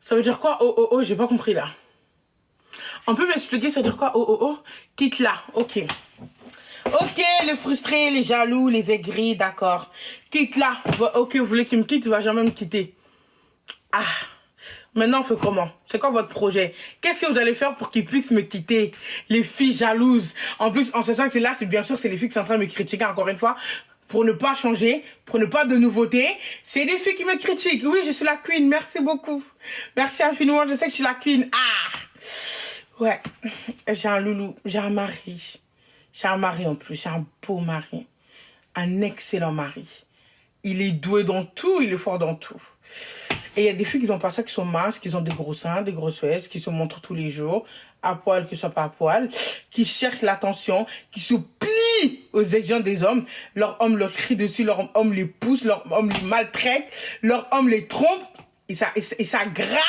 Ça veut dire quoi? Oh, oh, oh, j'ai pas compris là. On peut m'expliquer, ça veut dire quoi? Oh, oh, oh. Quitte là, ok. Ok, les frustrés, les jaloux, les aigris, d'accord. Quitte là. Ok, vous voulez qu'il me quitte, il va jamais me quitter. Ah. Maintenant, on fait comment? C'est quoi votre projet? Qu'est-ce que vous allez faire pour qu'ils puissent me quitter? Les filles jalouses. En plus, en sachant que c'est là, c'est bien sûr, c'est les filles qui sont en train de me critiquer encore une fois. Pour ne pas changer, pour ne pas de nouveauté. C'est les filles qui me critiquent. Oui, je suis la queen. Merci beaucoup. Merci infiniment. Je sais que je suis la queen. Ah! Ouais. J'ai un loulou. J'ai un mari. J'ai un mari en plus. J'ai un beau mari. Un excellent mari. Il est doué dans tout. Il est fort dans tout. Et il y a des filles qui n'ont pas ça, qui sont minces, qui ont des gros seins, des grosses fesses, qui se montrent tous les jours, à poil, que ce soit pas à poil, qui cherchent l'attention, qui se plient aux exigences des hommes. Leur homme leur crie dessus, leur homme les pousse, leur homme les maltraite, leur homme les trompe, et ça grave.